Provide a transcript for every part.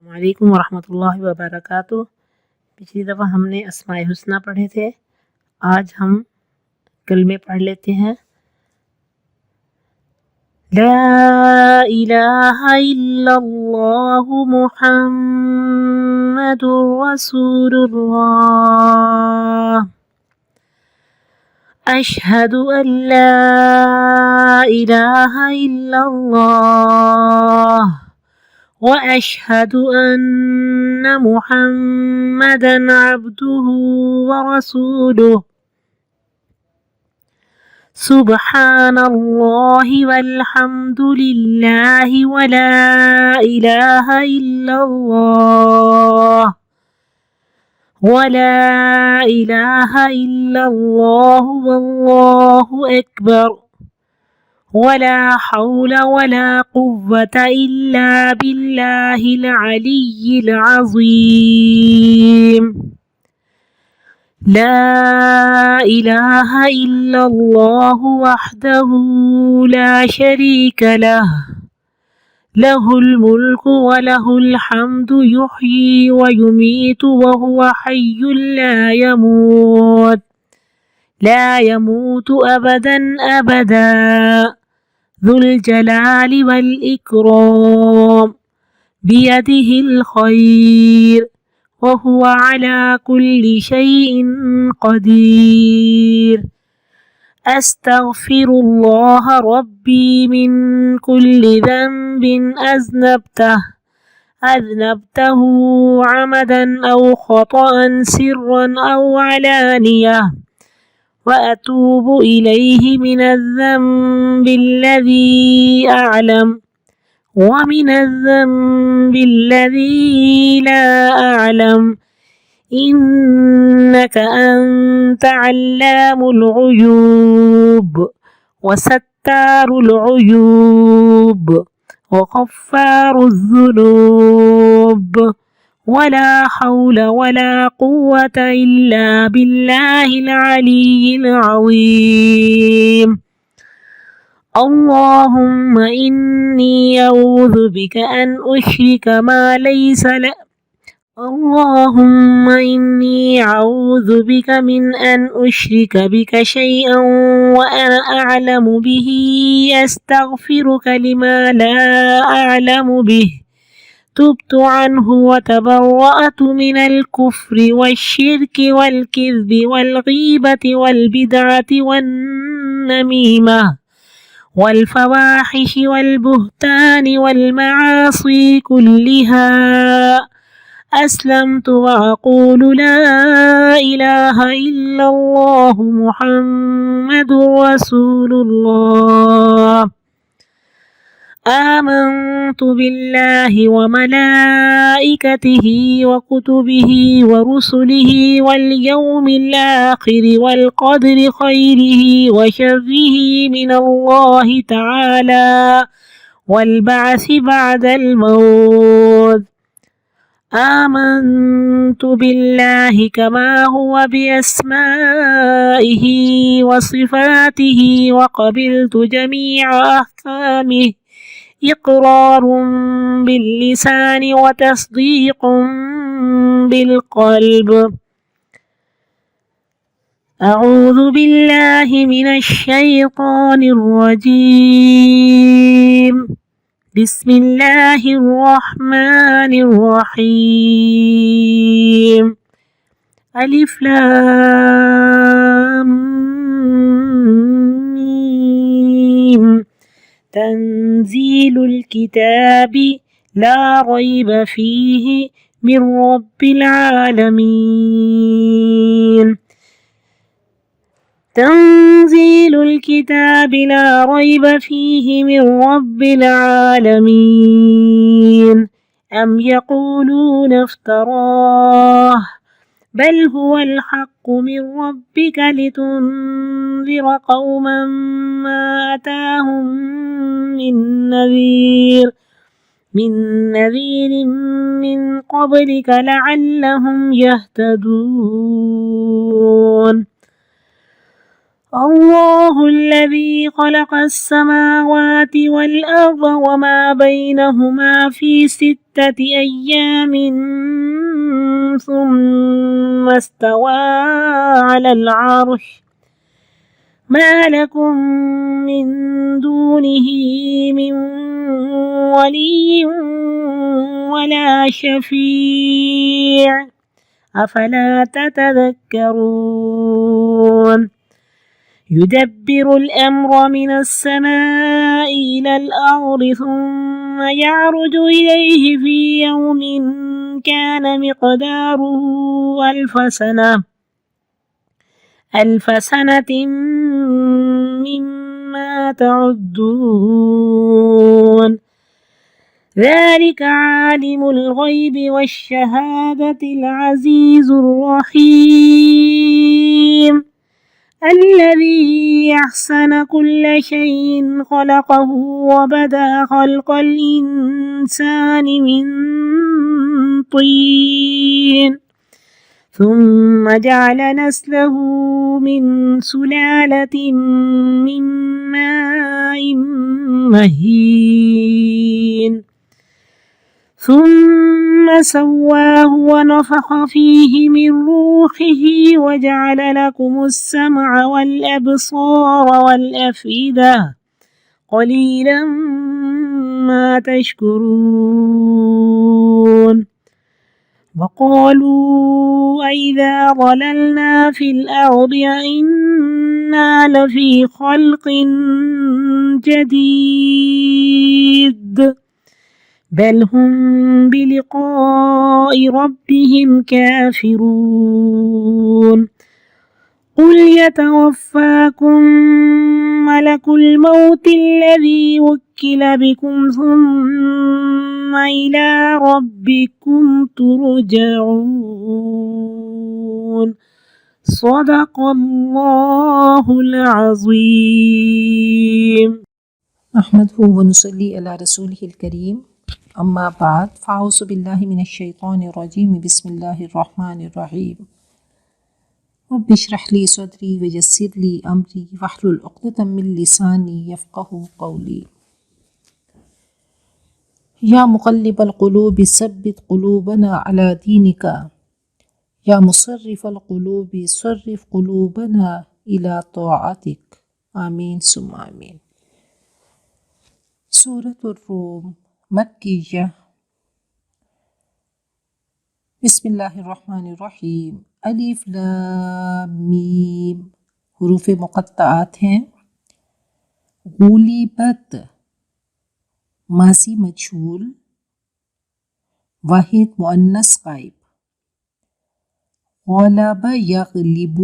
السلام علیکم ورحمۃ اللہ وبرکاتہ۔ پچھلی دفعہ ہم نے اسماء الحسنی پڑھے تھے، آج ہم کلمے پڑھ لیتے ہیں۔ لا الہ الا اللہ محمد رسول اللہ، اشہد ان لا الہ الا اللہ وأشهد أن محمدا عبده ورسوله، سبحان الله والحمد لله ولا إله إلا الله والله أكبر، ولا حول ولا قوة إلا بالله العلي العظيم، لا إله إلا الله وحده لا شريك له، له الملك وله الحمد يحيي ويميت وهو حي لا يموت أبدا أبدا، ذو الجلال والإكرام، بيده الخير وهو على كل شيء قدير، أستغفر الله ربي من كل ذنب أذنبته عمدا أو خطأ سرا أو علانية، وأتوب إليه من الذنب الذي أعلم ومن الذنب الذي لا أعلم، إنك أنت علام الغيوب وستار العيوب وغفار الذنوب، ولا حول ولا قوة إلا بالله العلي العظيم، اللهم إني أعوذ بك أن أشرك من أن أشرك بك شيئا وأنا أعلم به، أستغفرك لما لا أعلم به، تبت عنه وتبرأت من الكفر والشرك والكذب والغيبة والبدعة والنميمة والفواحش والبهتان والمعاصي كلها، أسلمت وأقول لا إله إلا الله محمد رسول الله، آمنت بالله وملائكته وكتبه ورسله واليوم الآخر والقدر خيره وشره من الله تعالى والبعث بعد الموت، آمنت بالله كما هو بأسمائه وصفاته، وقبلت جميع أحكامه إقرار باللسان وتصديق بالقلب، أعوذ بالله من الشيطان الرجيم، بسم الله الرحمن الرحيم، ألف لام ميم، تنزيل الكتاب لا ريب فيه من رب العالمين، تنزيل الكتاب لا ريب فيه من رب العالمين، أم يقولون افتراه، بل هو الحق من ربك لتنذر قوما ما أتاهم من نذير من قبلك لعلهم يهتدون، الله الذي خلق السماوات والأرض وما بينهما في 6 أيام ثم استوى على العرش ما لكم من دونه من ولي ولا شفيع أفلا تتذكرون يدبر الأمر من السماء إلى الأرض ثم يعرج إليه في يوم كان مقداره ألف سنة مما تعدون ذلك عالم الغيب والشهادة العزيز الرحيم الذي أحسن كل شيء خلقه وبدأ خلق الإنسان من طين ثم جعل نسله من سلالة من ماء مهين ثم سواه ونفخ فيه من روحه وجعل لكم السمع والأبصار والأفئدة قليلا ما تشكرون وقالوا أئذا ضللنا في الأرض أئنا لفي خلق جديد بل هم بلقاء ربهم كافرون قل يتوفاكم ملك الموت الذي وكل بكم ثم إلى ربكم ترجعون صدق الله العظيم نحمده ونصلي على رسوله الكريم أما بعد فأعوذ بالله من الشيطان الرجيم بسم الله الرحمن الرحيم رب اشرح لي صدري ويسر لي أمري واحلل عقدة من لساني يفقهوا قولي يا مقلب القلوب ثبت قلوبنا على دينك يا مصرف القلوب صرف قلوبنا إلى طاعتك آمين ثم آمين. سورة الروم مکیہ. بسم اللہ الرحمن الرحیم. الف لام میم حروف مقطعات ہیں. غلبت ماضی مجہول واحد مؤنث غائب. غلب یغلب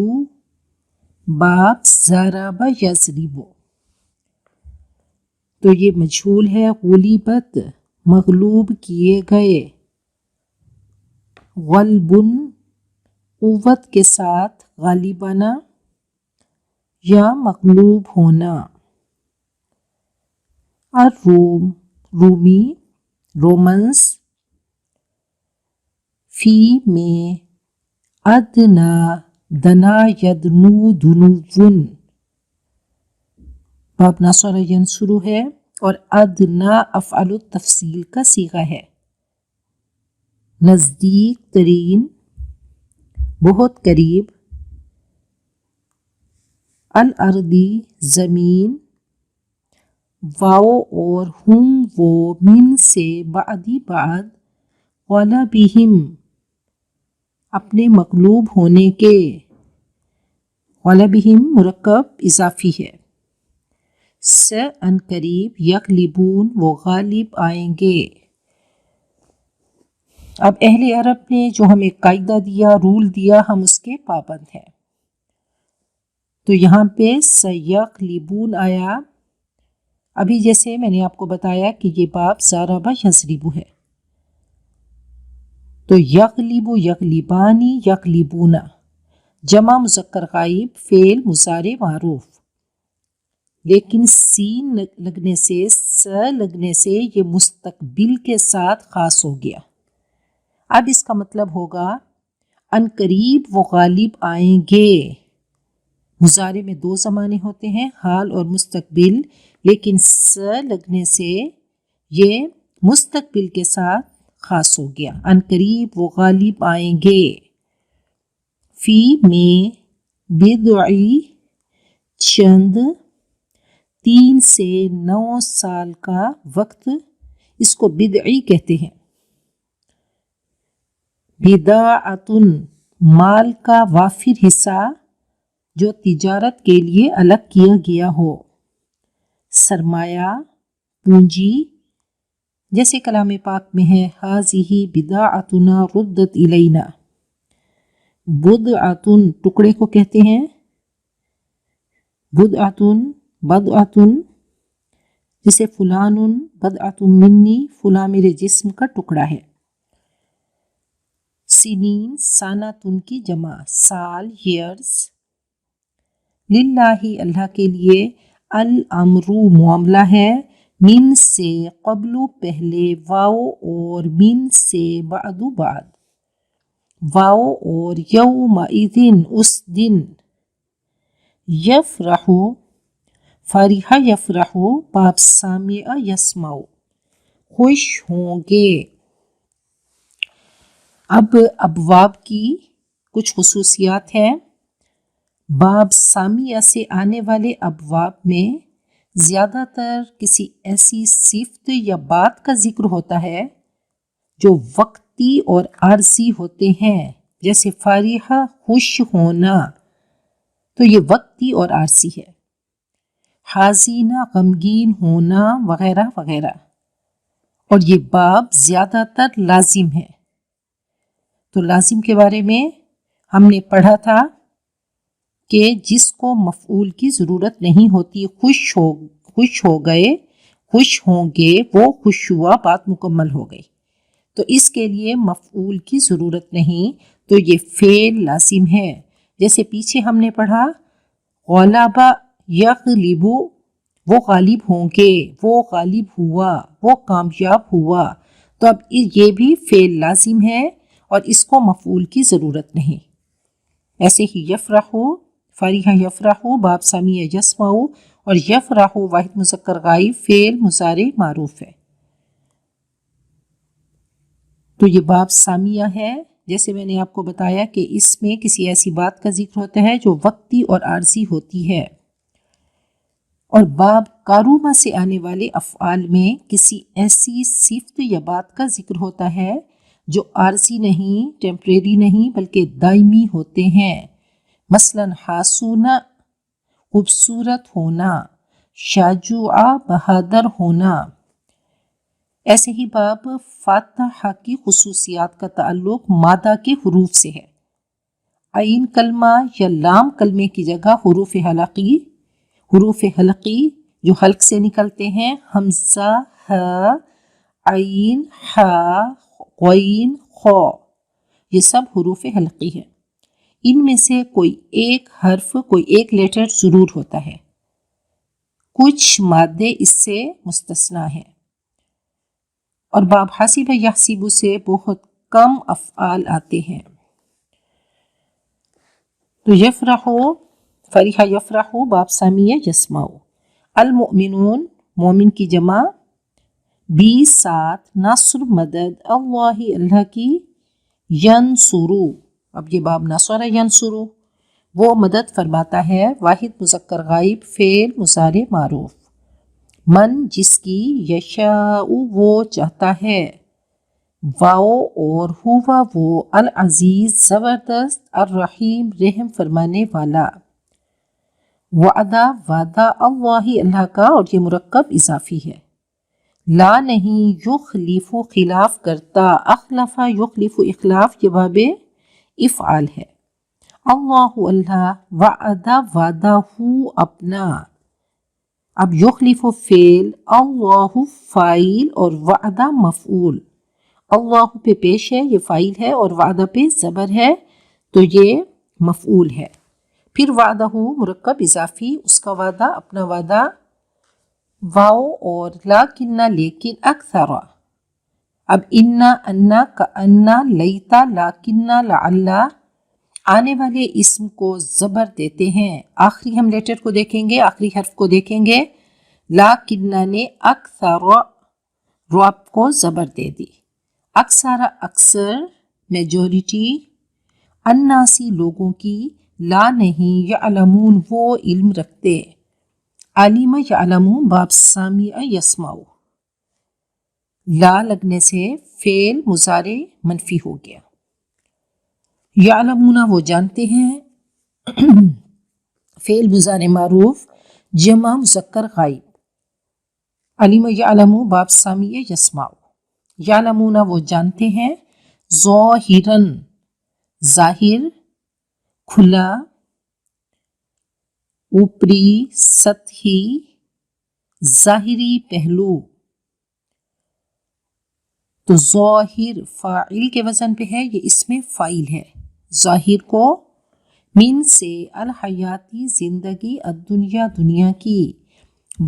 باب ضرب یضرب. تو یہ مجہول ہے. غلبت مغلوب کیے گئے. غلبن قوت کے ساتھ غالبانہ یا مغلوب ہونا. الروم رومی رومنس. فی میں ادنا دنا یدنو دنون باب نصر ینصر ہے اور ادنا افعل التفصیل کا صیغہ ہے. نزدیک ترین بہت قریب. الارضی زمین. واؤ اور ہم وہ من سے بعدی بعد. غلبہم اپنے مغلوب ہونے کے. غلبہم مرکب اضافی ہے. س ان قریب یغلبون وہ غالب آئیں گے. اب اہل عرب نے جو ہمیں قاعدہ دیا رول دیا ہم اس کے پابند ہیں. تو یہاں پہ سیغلبون آیا. ابھی جیسے میں نے آپ کو بتایا کہ یہ باب ضرب یضرب ہے. تو یغلب یغلبانی یغلبون جمع مذکر غائب فعل مضارع معروف. لیکن سین لگنے سے س لگنے سے یہ مستقبل کے ساتھ خاص ہو گیا. اب اس کا مطلب ہوگا ان قریب وہ غالب آئیں گے. مضارع میں 2 زمانے ہوتے ہیں، حال اور مستقبل، لیکن س لگنے سے یہ مستقبل کے ساتھ خاص ہو گیا۔ ان قریب وہ غالب آئیں گے۔ فی میں بدعی چند 3 سے 9 سال کا وقت، اس کو بدعی کہتے ہیں۔ بداعتن مال کا وافر حصہ جو تجارت کے لیے الگ کیا گیا ہو۔ سرمایہ، پونجی، جیسے کلام پاک میں ہے ہذہ بداعتنا ردت الینا۔ بدعتن ٹکڑے کو کہتے ہیں، بدعتن جیسے فلان بدعت منی، فلاں میرے جسم کا ٹکڑا ہے۔ سنین سانتن کی جمع، سال، ایئرز۔ للہ اللہ کے لیے، الامر معاملہ ہے، من سے قبل پہلے، واو اور من سے بعد بعد، واو اور یومئذ اس دن، یفرح فرح یفرح باب سامع یسمع خوش ہوں گے۔ اب ابواب کی کچھ خصوصیات ہیں۔ باب سامع سے آنے والے ابواب میں زیادہ تر کسی ایسی صفت یا بات کا ذکر ہوتا ہے جو وقتی اور عارضی ہوتے ہیں، جیسے فرح خوش ہونا، تو یہ وقتی اور عارضی ہے۔ حزینہ غمگین ہونا وغیرہ وغیرہ، اور یہ باب زیادہ تر لازم ہے۔ تو لازم کے بارے میں ہم نے پڑھا تھا کہ جس کو مفعول کی ضرورت نہیں ہوتی، خوش ہو گئے، خوش ہوں گے، وہ خوش ہوا، بات مکمل ہو گئی، تو اس کے لیے مفعول کی ضرورت نہیں، تو یہ فعل لازم ہے۔ جیسے پیچھے ہم نے پڑھا غلب یغلب، وہ غالب ہوں گے، وہ غالب ہوا، وہ کامیاب ہوا، تو اب یہ بھی فعل لازم ہے اور اس کو مفعول کی ضرورت نہیں۔ ایسے ہی یفرح، فرح یفرح باب سامع یسمع، اور یفرح واحد مذکر غائب، فعل مضارع معروف ہے۔ تو یہ باب سامع ہے، جیسے میں نے آپ کو بتایا کہ اس میں کسی ایسی بات کا ذکر ہوتا ہے جو وقتی اور عارضی ہوتی ہے۔ اور باب کاروبہ سے آنے والے افعال میں کسی ایسی صفت یا بات کا ذکر ہوتا ہے جو عارضی نہیں، ٹیمپریری نہیں، بلکہ دائمی ہوتے ہیں۔ مثلا حسونہ خوبصورت ہونا، شجاع بہادر ہونا۔ ایسے ہی باب فاتحہ کی خصوصیات کا تعلق مادہ کے حروف سے ہے۔ عین کلمہ یا لام کلمے کی جگہ حروف حلقی جو حلق سے نکلتے ہیں، حمزہ، ہ، عین، ح، غین، خ، یہ سب حروف حلقی ہیں۔ ان میں سے کوئی ایک حرف، کوئی ایک لیٹر ضرور ہوتا ہے، کچھ مادے اس سے مستثنیٰ ہیں۔ اور باب حسب یحسب سے بہت کم افعال آتے ہیں۔ تو یفرح، فرح یفرح باب سامع یسمع۔ المؤمنون مومن کی جمع، 20 نصر مدد اللہ اللہ کی، ینصرو، اب یہ باب نصر ینصرو، وہ مدد فرماتا ہے، واحد مذکر غائب، فعل مضارع معروف۔ من جس کی، یشاء وہ چاہتا ہے، واؤ اور ہوا وہ، العزیز زبردست، الرحیم رحم فرمانے والا۔ وعدہ وعدہ اللہ اللہ کا، اور یہ مرکب اضافی ہے۔ لا نہیں، یخلف خلاف کرتا، اخلف یخلف اخلاف، یہ باب افعال ہے۔ اللہ اللہ، وعدہ وعدہ ہو اپنا، اب یخلف فعل، اللہ فاعل اور وعدہ مفعول۔ اللہ پہ پیش ہے، یہ فاعل ہے، اور وعدہ پہ زبر ہے، تو یہ مفعول ہے۔ پھر وعدہ مرکب اضافی، اس کا وعدہ، اپنا وعدہ، واو اور لاکنہ لیکن، اکثر، اب انا، انا، کانا، لیتا، لاکنہ، لعلہ، آنے والے اسم کو زبر دیتے ہیں. آخری ہم لیٹر کو دیکھیں گے, آخری حرف کو دیکھیں گے. لاکنہ نے اکثر رعب کو زبر دے دی. اکثر اکثر میجورٹی, الناسی لوگوں کی, لا نہیں, یعلمون وہ علم رکھتے. علم یعلم باب سامع یسمع, لا لگنے سے فعل مضارع منفی ہو گیا. یعلمون وہ جانتے ہیں, فعل مضارع معروف جمع مذکر غائب. علم یعلم باب سامع یسمع, یعلمون وہ جانتے ہیں. ظاہراً ظاہر, کھلا, اوپری, سطحی, ظاہری پہلو. تو ظاہر فاعل کے وزن پہ ہے, یہ اس میں فاعل ہے. ظاہر کو, من سے الحیاتی زندگی, الدنیا دنیا کی,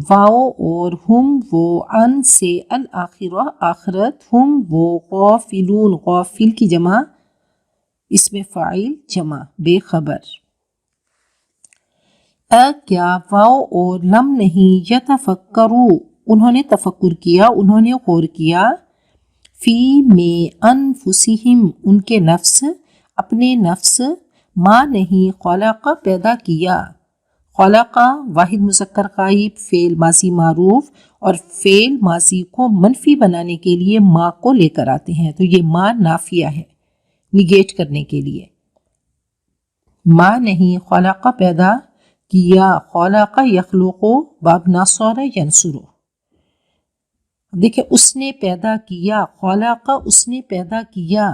واو اور ہم وہ, ان سے الآخرہ آخرت, ہم وہ غافلون غافل کی جمع, اس میں فاعل جمع بے خبر. کیا, واو اور لم نہیں, یتفکروا انہوں نے تفکر کیا, انہوں نے غور کیا. فی میں انفسہم ان کے نفس, اپنے نفس, ما نہیں, خلق پیدا کیا. خلق واحد مذکر غائب, فعل ماضی معروف, اور فعل ماضی کو منفی بنانے کے لیے ما کو لے کر آتے ہیں, تو یہ ما نافیہ ہے, نگیٹ کرنے کے لیے. ما نہیں, خلق پیدا کیا, خلق یخلق باب ناصر ینصر. دیکھیں اس نے پیدا کیا, خلق اس نے پیدا کیا.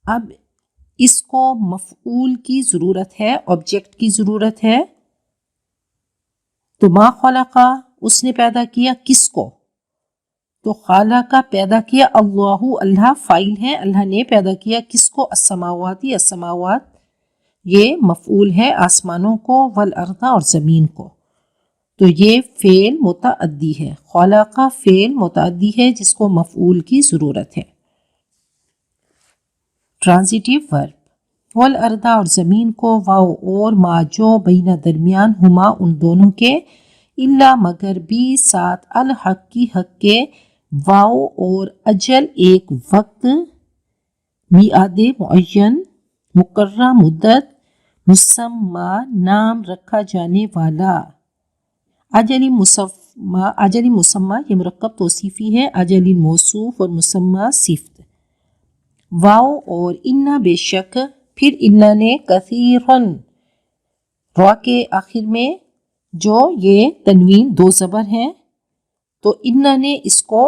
اب اس کو مفعول کی ضرورت ہے, آبجیکٹ کی ضرورت ہے. تو ما خلق اس نے پیدا کیا کس کو؟ تو خالق پیدا کیا اللہ, اللہ فاعل ہے, اللہ نے پیدا کیا کس کو؟ السماواتی, السماوات یہ مفعول ہے, آسمانوں کو, والارض اور زمین کو. تو یہ فعل متعدی ہے, خلق فعل متعدی ہے جس کو مفعول کی ضرورت ہے. ٹرانزیٹیو ورب, والارض اور زمین کو, واو اور ما جو, بین درمیان, ہما ان دونوں کے, الا مگر, بھی ساتھ, الحق کی حق کے, واو اور اجل ایک وقت, میعاد معین, مقررہ مدت, مسمى نام رکھا جانے والا. اجل مسمى, اجل مسمى یہ مرکب توصیفی ہے, اجل موصوف اور مسمى صفت. واو اور انا بے شک, پھر انا نے کثیرن, را کے آخر میں جو یہ تنوین دو زبر ہیں, تو انا نے اس کو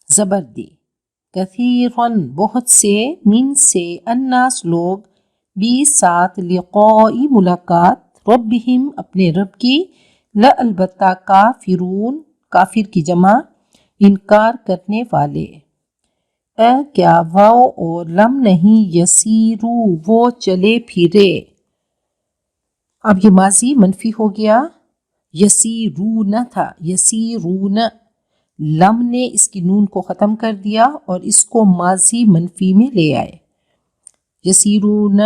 زبر دی. کثیرن بہت سے, من سے, الناس لوگ, بھی ساتھ, لقائی ملاقات, ربہم اپنے رب کی, لا البتہ, کافرون کافر کی جمع, انکار کرنے والے. کیا, واو اور لم نہیں, یسیرو وہ چلے پھرے. اب یہ ماضی منفی ہو گیا, یسیرون تھا, یسیرون, لم نے اس کی نون کو ختم کر دیا اور اس کو ماضی منفی میں لے آئے. یسیرون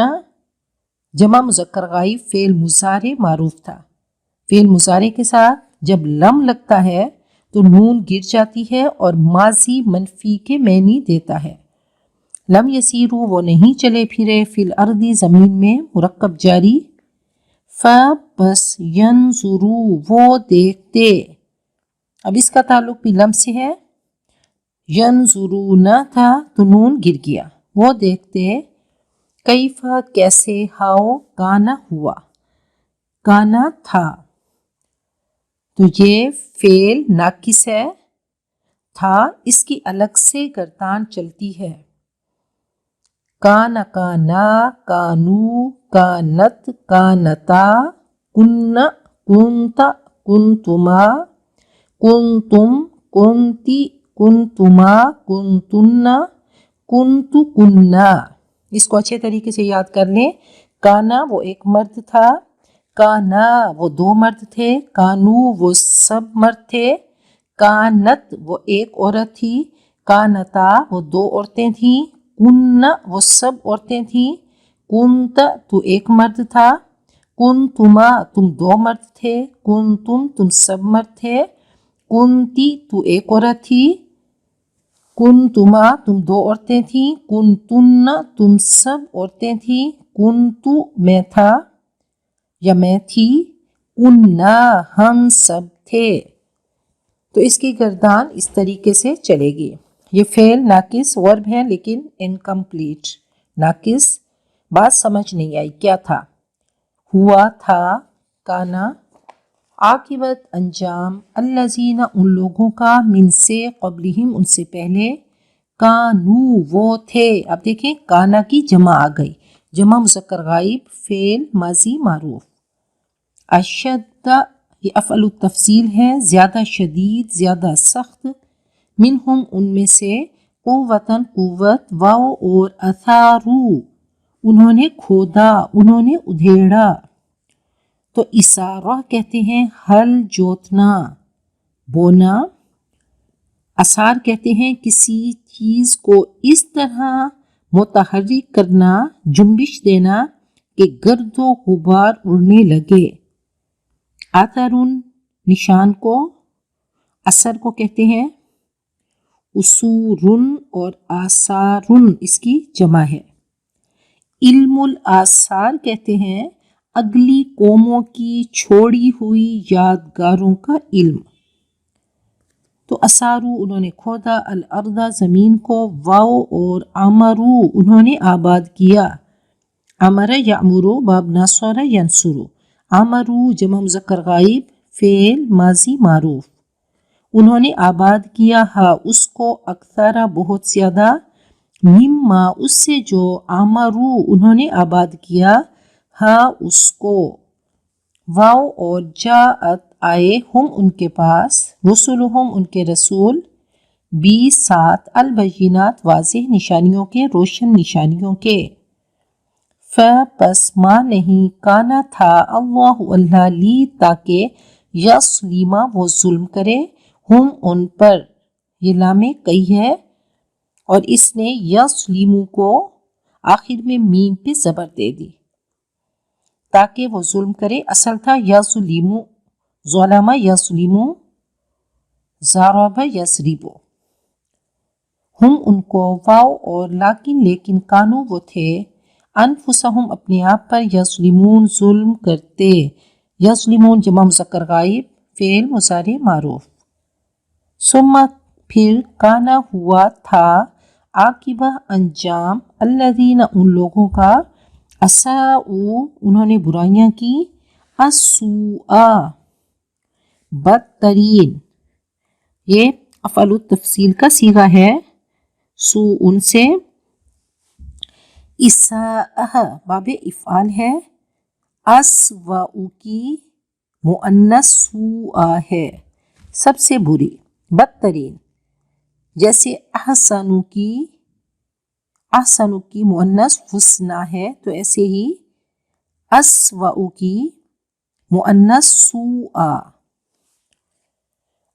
جمع مذکر غائب, فعل مضارع معروف تھا. فعل مضارع کے ساتھ جب لم لگتا ہے تو نون گر جاتی ہے اور ماضی منفی کے معنی دیتا ہے. لم یسیرو وہ نہیں چلے پھرے, فی الارض زمین میں, مرکب جاری, بس, ینظرو وہ دیکھتے. اب اس کا تعلق بھی لم سے ہے, ینظرون تھا تو نون گر گیا, وہ دیکھتے. کیفا کیسے, ہاؤ, کانا ہوا, کانا تھا. تو یہ فعل ناقص ہے, تھا اس کی الگ سے گردان چلتی ہے. کانا, کانا, کانو, کانت, کانتا, کن, کنت, کنتما, کنتم, کنتی, کنتما, کنتن, کنت, کننا. اس کو اچھے طریقے سے یاد کر لیں. کانا وہ ایک مرد تھا, کانا وہ دو مرد تھے, کانو وہ سب مرد تھے, کانت وہ ایک عورت تھی, کانتا وہ دو عورتیں تھیں, کن وہ سب عورتیں تھیں، کنت تو ایک مرد تھا، کنتما تم دو مرد تھے، کنتم تم سب مرد تھے، کنتی تو ایک عورت تھی، کنتما تم دو عورتیں تھیں، کنتن تم سب عورتیں تھیں، کنتو میں تھا یا میں تھی، کننا ہم سب تھے۔ تو اس کی گردان اس طریقے سے چلے گی۔ یہ فعل ناقص ورب ہے لیکن انکمپلیٹ، ناقص، بات سمجھ نہیں آئی کیا تھا، ہوا تھا، کانا، عاقبت انجام، الذین ان لوگوں کا، من سے قبلہم ان سے پہلے، کانو وہ تھے۔ اب دیکھیں کانا کی جمع آ گئی، جمع مذکر غائب، فعل ماضی معروف۔ اشد یہ افعل التفضیل ہے، زیادہ شدید، زیادہ سخت، منہم ان میں سے، قوتاً قوت، واو اور اثارو انہوں نے کھودا، انہوں نے ادھیڑا۔ تو اسارہ کہتے ہیں ہل جوتنا، بونا، اثار کہتے ہیں کسی چیز کو اس طرح متحرک کرنا، جنبش دینا کہ گرد و غبار اڑنے لگے۔ اثرن نشان کو، اثر کو کہتے ہیں، اسورن اور آثارن اس کی جمع ہے۔ علم الآثار کہتے ہیں اگلی قوموں کی چھوڑی ہوئی یادگاروں کا علم۔ تو اسارو انہوں نے کھودا، الارض زمین کو، واو اور عمرو انہوں نے آباد کیا، امر یعمرو باب ناصر ینصرو، عمرو جمع مذکر غائب، فعل ماضی معروف، انہوں نے آباد کیا، ہا اس کو، اکثر بہت زیادہ، مما اس سے جو، عمرو انہوں نے آباد کیا، ہا اس کو، واو اور جاءت آئے، ہم ان کے پاس، رسولہم ان کے رسول، بی ساتھ، البینات واضح نشانیوں کے، روشن نشانیوں کے، پس ما نہیں، کانا تھا، اللہ اللہ لی تاکہ، یسلیما وہ ظلم کرے، ہم ان پر، یہ لام کئی ہے اور اس نے یسلیمو کو آخر میں میم پہ زبر دے دی، تاکہ وہ ظلم کرے، اصل تھا یظلمو، ظلم یظلمو، ضرب یضربو، ہم ان کو، واو اور لیکن کانو وہ تھے، انفسہم اپنے آپ پر، یظلمون ظلم کرتے، یظلمون جمع مذکر غائب، فعل مضارع معروف۔ ثم پھر، کانا ہوا تھا، عاقبہ انجام، الذین ان لوگوں کا، اساءوا انہوں نے برائیاں کی، السوء بدترین، یہ افعل التفصیل کا صیغہ ہے، سو ان سے، اساءہ باب افعال ہے، اسوأ کی مؤنث سوء ہے، سب سے بری، بدترین، جیسے احسنوا کی مؤنث حسنہ ہے تو ایسے ہی اسوأ کی مؤنث سوء۔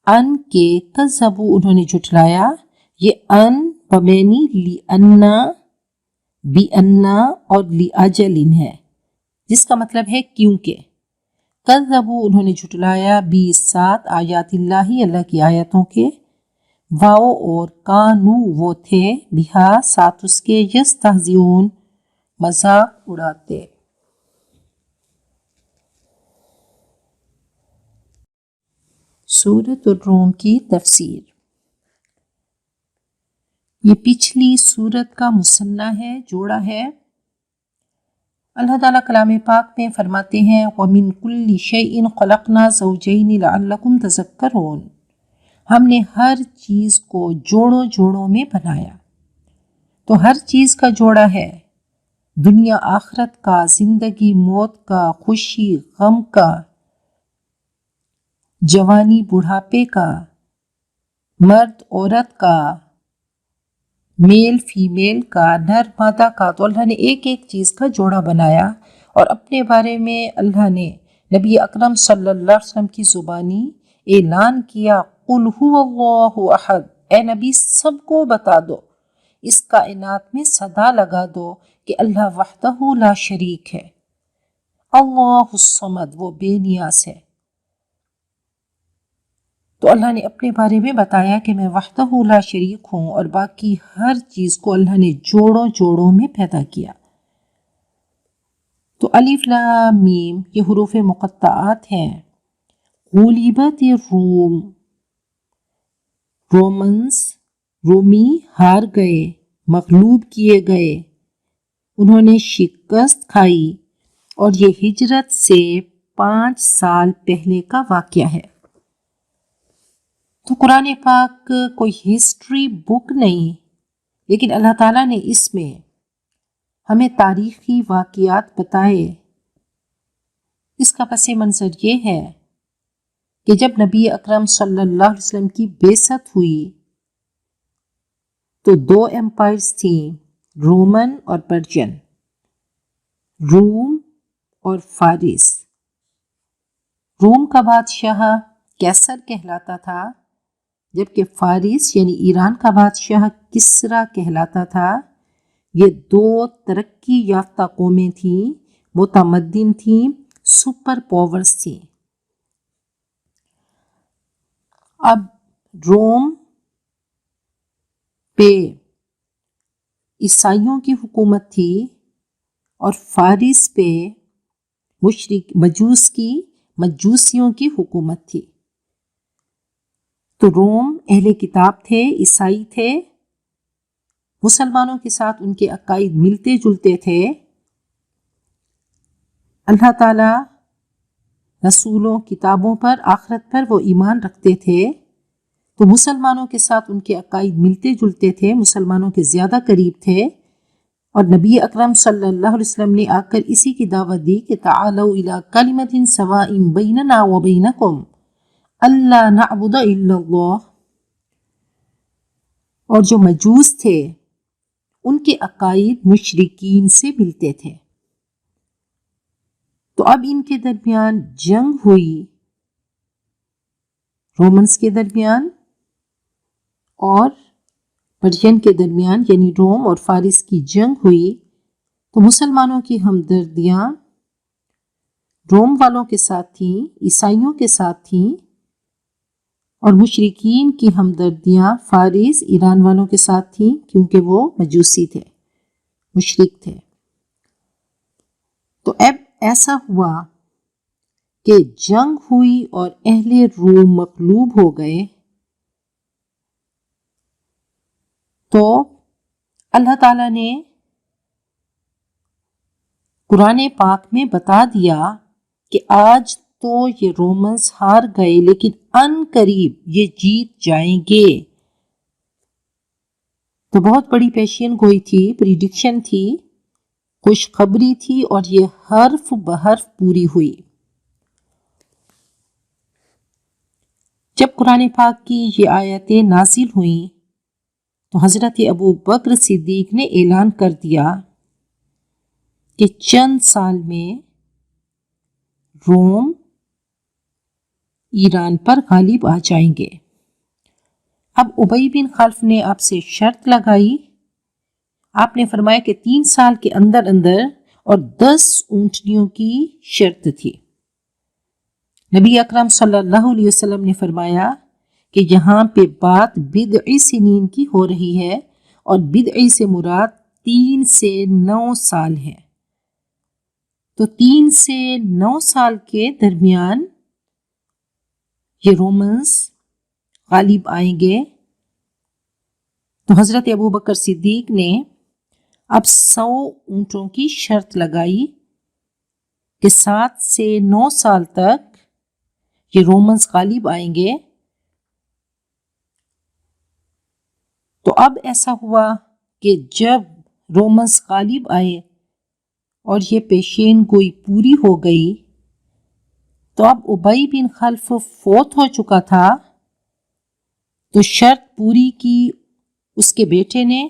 ان کے، کذبوا انہوں نے جھٹلایا، یہ ان بمعنی لأن، بأن اور لأجل ہے، جس کا مطلب ہے کیونکہ، کذبوا انہوں نے جھٹلایا، بی ساتھ، آیات اللہ اللہ کی آیتوں کے، واو اور کانو وہ تھے، بہا ساتھ اس کے، یستہزئون مذاق اڑاتے۔ سورۃ الروم کی تفسیر، یہ پچھلی سورت کا مثنیٰ ہے، جوڑا ہے۔ اللہ تعالیٰ کلام پاک میں فرماتے ہیں، وَمِن كُلِّ شَيْءٍ خَلَقْنَا زَوْجَيْنِ لَعَلَّكُمْ تَذَكَّرُونَ، ہم نے ہر چیز کو جوڑوں جوڑوں میں بنایا، تو ہر چیز کا جوڑا ہے، دنیا آخرت کا، زندگی موت کا، خوشی غم کا، جوانی بڑھاپے کا، مرد عورت کا، میل فیمیل کا، نر مادہ کا، تو اللہ نے ایک ایک چیز کا جوڑا بنایا، اور اپنے بارے میں اللہ نے نبی اکرم صلی اللہ علیہ وسلم کی زبانی اعلان کیا، قُلْ هُوَ اللَّهُ أَحَدٌ، اے نبی سب کو بتا دو اس کائنات میں صدا لگا دو کہ اللہ وحدہ لا شریک ہے، اللہ الصمد، وہ بے نیاز ہے۔ تو اللہ نے اپنے بارے میں بتایا کہ میں وحدہ لا شریک ہوں، اور باقی ہر چیز کو اللہ نے جوڑوں جوڑوں میں پیدا کیا۔ تو الف لام میم یہ حروف مقطعات ہیں۔ غلبت الروم، رومنز، رومی ہار گئے، مغلوب کیے گئے، انہوں نے شکست کھائی، اور یہ ہجرت سے 5 سال پہلے کا واقعہ ہے۔ تو قرآن پاک کوئی ہسٹری بک نہیں، لیکن اللہ تعالیٰ نے اس میں ہمیں تاریخی واقعات بتائے۔ اس کا پس منظر یہ ہے کہ جب نبی اکرم صلی اللہ علیہ وسلم کی بعثت ہوئی تو 2 ایمپائرز تھیں، رومن اور پرشین، روم اور فارس۔ روم کا بادشاہ کیسر کہلاتا تھا، جبکہ فارس یعنی ایران کا بادشاہ کسرا کہلاتا تھا۔ یہ 2 ترقی یافتہ قومیں تھیں، متمدن تھیں، سپر پاورز تھیں۔ اب روم پہ عیسائیوں کی حکومت تھی، اور فارس پہ مجوسیوں کی حکومت تھی۔ تو روم اہل کتاب تھے، عیسائی تھے، مسلمانوں کے ساتھ ان کے عقائد ملتے جلتے تھے۔ اللہ تعالیٰ، رسولوں، کتابوں پر، آخرت پر وہ ایمان رکھتے تھے، تو مسلمانوں کے ساتھ ان کے عقائد ملتے جلتے تھے، مسلمانوں کے زیادہ قریب تھے۔ اور نبی اکرم صلی اللہ علیہ وسلم نے آ کر اسی کی دعوت دی کہ تعالوا الی کلمۃ سواء بیننا وبینکم الا نعبد الا اللہ۔ اور جو مجوس تھے ان کے عقائد مشرکین سے ملتے تھے، تو اب ان کے درمیان جنگ ہوئی، رومنز کے درمیان اور پرشین کے درمیان، یعنی روم اور فارس کی جنگ ہوئی۔ تو مسلمانوں کی ہمدردیاں روم والوں کے ساتھ تھیں، عیسائیوں کے ساتھ تھیں، اور مشرکین کی ہمدردیاں فارس، ایران والوں کے ساتھ تھیں، کیونکہ وہ مجوسی تھے، مشرک تھے۔ تو اب ایسا ہوا کہ جنگ ہوئی اور اہل روم مغلوب ہو گئے، تو اللہ تعالیٰ نے قرآن پاک میں بتا دیا کہ آج تو یہ رومنز ہار گئے، لیکن ان قریب یہ جیت جائیں گے۔ تو بہت بڑی پیشین گوئی تھی، پریڈکشن تھی، خوشخبری تھی، اور یہ حرف بحرف پوری ہوئی۔ جب قرآن پاک کی یہ آیتیں نازل ہوئیں تو حضرت ابو بکر صدیق نے اعلان کر دیا کہ چند سال میں روم ایران پر غالب آ جائیں گے۔ اب ابی بن خلف نے آپ سے شرط لگائی، آپ نے فرمایا کہ 3 سال کے اندر اندر، اور 10 اونٹنیوں کی شرط تھی۔ نبی اکرم صلی اللہ علیہ وسلم نے فرمایا کہ یہاں پہ بات بدعی سنین کی ہو رہی ہے، اور بدعی سے مراد 3 سے 9 سال ہے۔ تو 3 سے 9 سال کے درمیان یہ رومنز غالب آئیں گے۔ تو حضرت ابو بکر صدیق نے اب 100 اونٹوں کی شرط لگائی کہ 7 سے 9 سال تک یہ رومنز غالب آئیں گے۔ تو اب ایسا ہوا کہ جب رومنز غالب آئے اور یہ پیشین گوئی پوری ہو گئی، تو اب ابی بن خلف فوت ہو چکا تھا، تو شرط پوری کی اس کے بیٹے نے،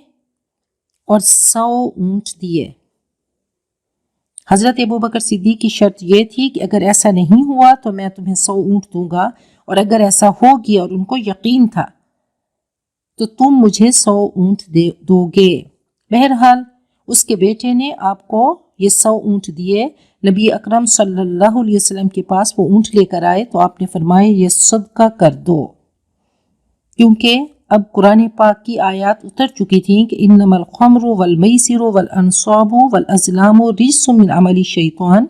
اور 100 اونٹ دیے۔ حضرت ابو بکر صدیق کی شرط یہ تھی کہ اگر ایسا نہیں ہوا تو میں تمہیں 100 اونٹ دوں گا، اور اگر ایسا ہو گیا، اور ان کو یقین تھا، تو تم مجھے 100 اونٹ دو گے۔ بہرحال اس کے بیٹے نے آپ کو یہ 100 اونٹ دیے۔ نبی اکرم صلی اللہ علیہ وسلم کے پاس وہ اونٹ لے کر آئے تو آپ نے فرمایا یہ صدقہ کر دو، کیونکہ اب قرآن پاک کی آیات اتر چکی تھیں کہ انما الخمر والمیسر والانصاب والازلام رجس من عمل الشیطان،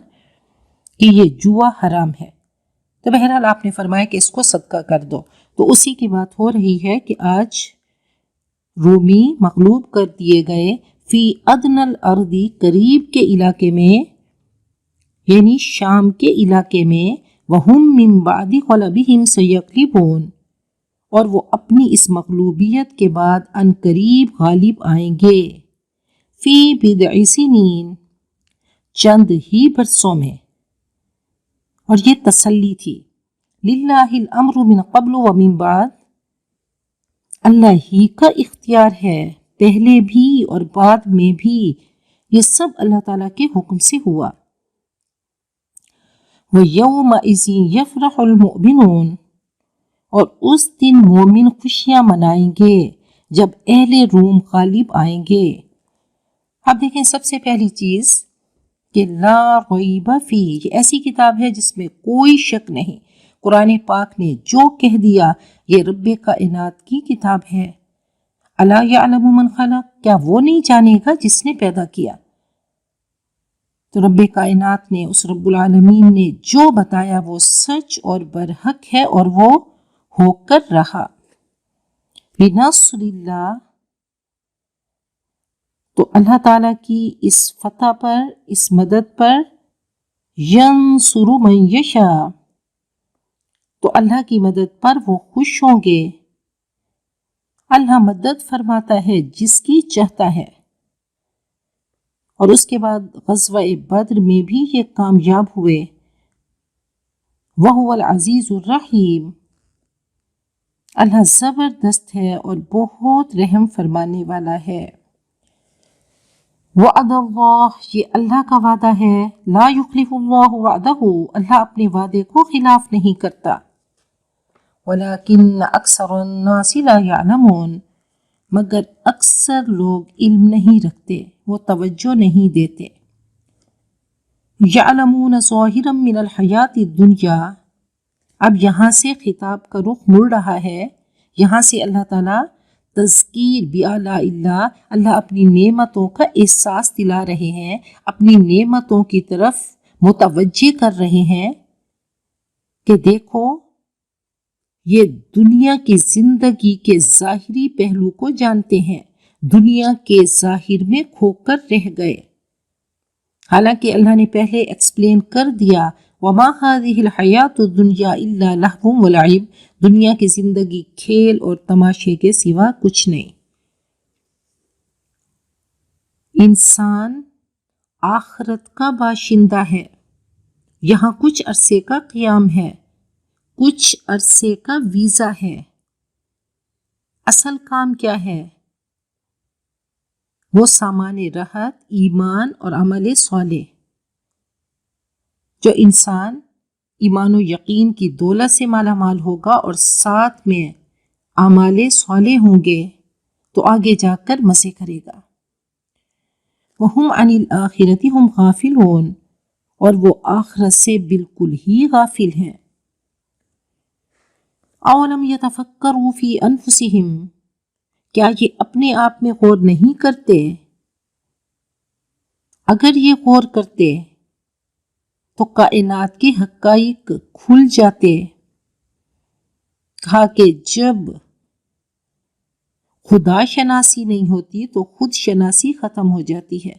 کہ یہ جوا حرام ہے۔ تو بہرحال آپ نے فرمایا کہ اس کو صدقہ کر دو۔ تو اسی کی بات ہو رہی ہے کہ آج رومی مغلوب کر دیے گئے فی ادنى الارض، قریب کے علاقے میں، یعنی شام کے علاقے میں، وہم من بعد غلبہم سیغلبون، اور وہ اپنی اس مغلوبیت کے بعد ان قریب غالب آئیں گے، فی بضع سنین، چند ہی برسوں میں۔ اور یہ تسلی تھی، للہ الامر من قبل و من بعد، اللہ ہی کا اختیار ہے پہلے بھی اور بعد میں بھی، یہ سب اللہ تعالیٰ کے حکم سے ہوا۔ وَيَوْمَئِذٍ يَفْرَحُ الْمُؤْمِنُونَ، اور اس دن مومن خوشیاں منائیں گے جب اہل روم غالب آئیں گے۔ اب دیکھیں سب سے پہلی چیز کہ لا ریب فی، یہ ایسی کتاب ہے جس میں کوئی شک نہیں، قرآن پاک نے جو کہہ دیا یہ رب کائنات کی کتاب ہے۔ الا یعلم من خلق، کیا وہ نہیں جانے گا جس نے پیدا کیا؟ تو رب کائنات نے، اس رب العالمین نے جو بتایا وہ سچ اور برحق ہے اور وہ ہو کر رہا۔ بنصر اللہ، تو اللہ تعالیٰ کی اس فتح پر، اس مدد پر، ینصر من یشاء، تو اللہ کی مدد پر وہ خوش ہوں گے۔ اللہ مدد فرماتا ہے جس کی چاہتا ہے۔ اور اس کے بعد غزوہ بدر میں بھی یہ کامیاب ہوئے۔ وَهُوَ الْعَزِيزُ الرَّحِيمُ، اللہ زبردست ہے اور بہت رحم فرمانے والا ہے۔ وعد اللہ، یہ اللہ کا وعدہ ہے، لا یخلف اللہ وعدہ، اللہ اپنے وعدے کو خلاف نہیں کرتا۔ ولیکن اکثر الناس لا یعلمون، مگر اکثر لوگ علم نہیں رکھتے، وہ توجہ نہیں دیتے۔ یعلمون ظاہرا من الحیات الدنیا، اب یہاں سے خطاب کا رخ مڑ رہا ہے، یہاں سے اللہ تعالیٰ تذکیر بآلاء اللہ، اللہ اپنی نعمتوں کا احساس دلا رہے ہیں، اپنی نعمتوں کی طرف متوجہ کر رہے ہیں کہ دیکھو یہ دنیا کی زندگی کے ظاہری پہلو کو جانتے ہیں، دنیا کے ظاہر میں کھو کر رہ گئے، حالانکہ اللہ نے پہلے ایکسپلین کر دیا وما هذه الحیات الدنیا الا لہو ولعب، دنیا کی زندگی کھیل اور تماشے کے سوا کچھ نہیں۔ انسان آخرت کا باشندہ ہے، یہاں کچھ عرصے کا قیام ہے، کچھ عرصے کا ویزا ہے۔ اصل کام کیا ہے؟ وہ سامان راحت، ایمان اور عمل صالح۔ جو انسان ایمان و یقین کی دولت سے مالا مال ہوگا اور ساتھ میں اعمال صالح ہوں گے تو آگے جا کر مزے کرے گا۔ وَهُمْ عَنِ الْآخِرَةِ هُمْ غَافِلُونَ، اور وہ آخرت سے بالکل ہی غافل ہیں۔ اولم یتفکروا فی انفسہم، کیا یہ اپنے آپ میں غور نہیں کرتے؟ اگر یہ غور کرتے تو کائنات کے حقائق کھل جاتے۔ کہا کہ جب خدا شناسی نہیں ہوتی تو خود شناسی ختم ہو جاتی ہے،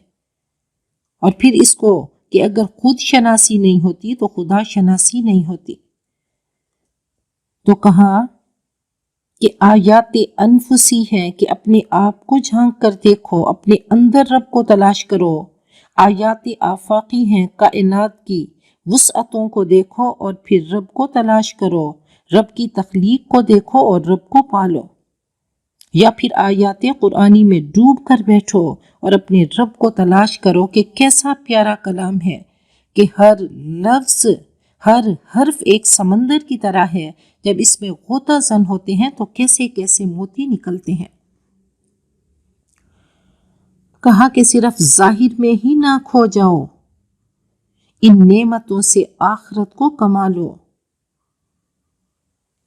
اور پھر اس کو کہ اگر خود شناسی نہیں ہوتی تو خدا شناسی نہیں ہوتی۔ تو کہا کہ آیات انفسی ہے کہ اپنے آپ کو جھانک کر دیکھو، اپنے اندر رب کو تلاش کرو۔ آیات آفاقی ہیں، کائنات کی وسعتوں کو دیکھو اور پھر رب کو تلاش کرو، رب کی تخلیق کو دیکھو اور رب کو پالو۔ یا پھر آیات قرآنی میں ڈوب کر بیٹھو اور اپنے رب کو تلاش کرو کہ کیسا پیارا کلام ہے کہ ہر لفظ، ہر حرف ایک سمندر کی طرح ہے، جب اس میں غوطہ زن ہوتے ہیں تو کیسے کیسے موتی نکلتے ہیں۔ کہا کہ صرف ظاہر میں ہی نہ کھو جاؤ، ان نعمتوں سے آخرت کو کما لو۔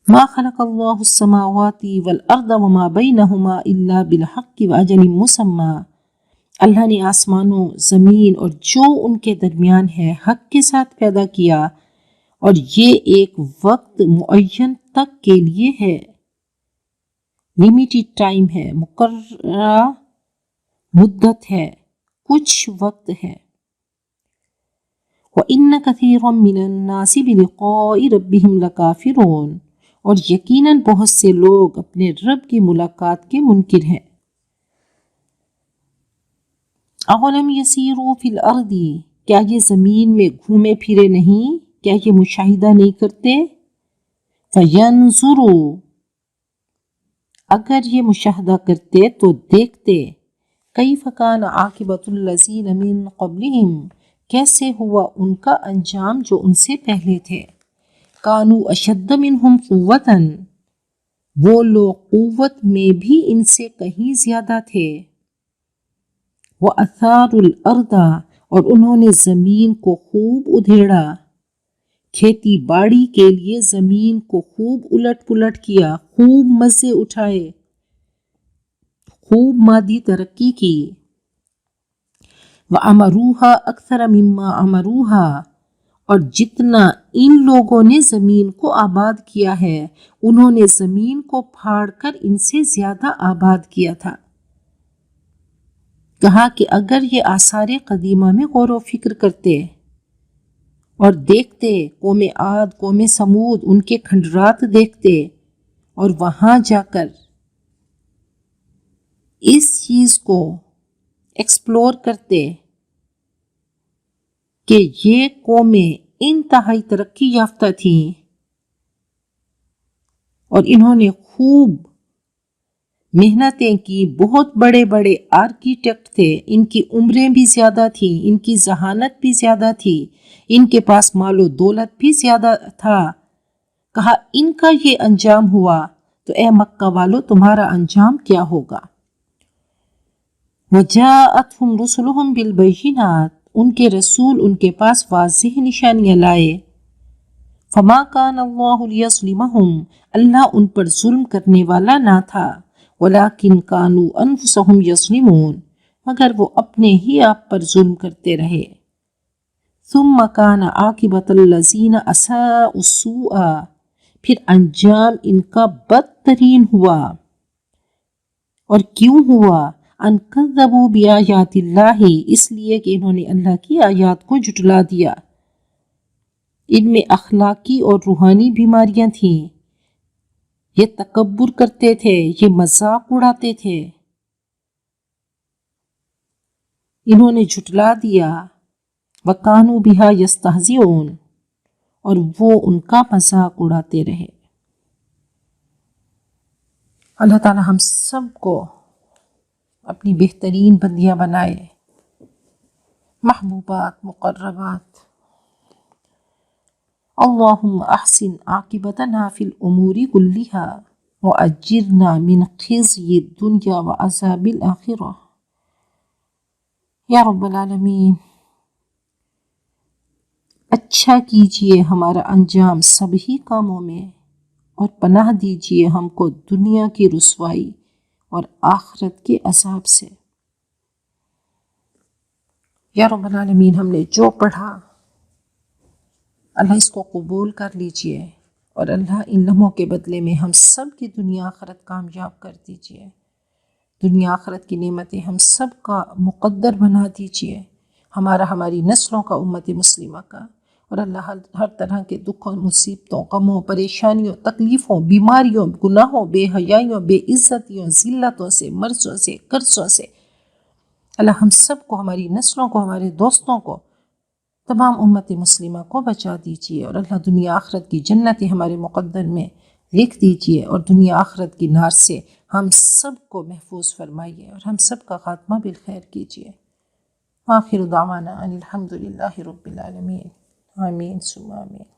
ما خلق اللہ السماوات والارض وما بینہما الا بالحق واجل مسمی۔ اللہ نے آسمانوں، زمین اور جو ان کے درمیان ہے حق کے ساتھ پیدا کیا، اور یہ ایک وقت معین تک کے لیے ہے، لمیٹڈ ٹائم ہے، مقررہ مدت ہے، کچھ وقت ہے۔ وَإِنَّ كَثِيرًا مِّنَ النَّاسِ بِلِقَاءِ رَبِّهِمْ لَكَافِرُونَ، اور یقیناً بہت سے لوگ اپنے رب کی ملاقات کے منکر ہیں۔ اولم یسیروا فی الارض، کیا یہ زمین میں گھومے پھرے نہیں، کیا یہ مشاہدہ نہیں کرتے؟ فینظروا، اگر یہ مشاہدہ کرتے تو دیکھتے، کیف کان عاقبۃ الذین من قبلہم، کیسے ہوا ان کا انجام جو ان سے پہلے تھے۔ کانوا اشد منہم قوۃ، وہ لوگ قوت میں بھی ان سے کہیں زیادہ تھے۔ وَأَثَارُوا الْأَرْضَ، اور انہوں نے زمین کو خوب ادھیڑا، کھیتی باڑی کے لیے زمین کو خوب الٹ پلٹ کیا، خوب مزے اٹھائے، خوب مادی ترقی کی۔ وَعَمَرُوهَا أَكْثَرَ مِمَّا عَمَرُوهَا، اور جتنا ان لوگوں نے زمین کو آباد کیا ہے، انہوں نے زمین کو پھاڑ کر ان سے زیادہ آباد کیا تھا۔ کہا کہ اگر یہ آثار قدیمہ میں غور و فکر کرتے اور دیکھتے، قوم عاد، قوم سمود، ان کے کھنڈرات دیکھتے اور وہاں جا کر اس چیز کو ایکسپلور کرتے کہ یہ قومیں انتہائی ترقی یافتہ تھیں اور انہوں نے خوب محنتیں کی، بہت بڑے بڑے آرکیٹیکٹ تھے، ان کی عمریں بھی زیادہ تھیں، ان کی ذہانت بھی زیادہ تھی، ان کے پاس مال و دولت بھی زیادہ تھا۔ کہا ان کا یہ انجام ہوا تو اے مکہ والو تمہارا انجام کیا ہوگا؟ وَجَاءَتْهُمْ رُسُلُهُمْ بِالْبَيِّنَاتِ، ان کے رسول ان کے پاس واضح نشانیاں لائے۔ فَمَا كَانَ اللَّهُ لِيَظْلِمَهُمْ، اللہ ان پر ظلم کرنے والا نہ تھا، وَلَكِنْ كَانُوا أَنفُسَهُمْ يَظْلِمُونَ، مگر وہ اپنے ہی آپ پر ظلم کرتے رہے۔ ثُمَّ كَانَ عَاقِبَةَ الَّذِينَ أَسَاءُوا السُّوءَ، پھر انجام ان کا بدترین ہوا۔ اور کیوں ہوا؟ ان کذبوا بآیات اللہ، اس لیے کہ انہوں نے اللہ کی آیات کو جھٹلا دیا۔ ان میں اخلاقی اور روحانی بیماریاں تھیں، یہ تکبر کرتے تھے، یہ مذاق اڑاتے تھے، انہوں نے جھٹلا دیا۔ وَكَانُوا بِهَا يَسْتَهْزِئُونَ، اور وہ ان کا مذاق اڑاتے رہے۔ اللہ تعالی ہم سب کو اپنی بہترین بندیاں بنائے، محبوبات، مقربات۔ اللہم احسن عاقبتنا فی الامور کلہا واجرنا من خزی الدنیا وعذاب الآخرہ۔ یا رب العالمین، اچھا کیجئے ہمارا انجام سبھی کاموں میں، اور پناہ دیجئے ہم کو دنیا کی رسوائی اور آخرت کے عذاب سے۔ یا رب العالمین، ہم نے جو پڑھا اللہ اس کو قبول کر لیجئے، اور اللہ ان لمحوں کے بدلے میں ہم سب کی دنیا آخرت کامیاب کر دیجئے، دنیا آخرت کی نعمتیں ہم سب کا مقدر بنا دیجئے، ہمارا، ہماری نسلوں کا، امت مسلمہ کا۔ اور اللہ ہر طرح کے دکھوں، مصیبتوں، غموں، پریشانیوں، تکلیفوں، بیماریوں، گناہوں، بے حیائیوں، بے عزتیوں، ذلتوں سے، مرضوں سے، قرضوں سے اللہ ہم سب کو، ہماری نسلوں کو، ہمارے دوستوں کو، تمام امت مسلمہ کو بچا دیجئے، اور اللہ دنیا آخرت کی جنتیں ہمارے مقدر میں لکھ دیجئے، اور دنیا آخرت کی نار سے ہم سب کو محفوظ فرمائیے، اور ہم سب کا خاتمہ بالخیر کیجئے۔ آخر دعوانا ان الحمد للہ رب العالمین، آمین ثم آمین۔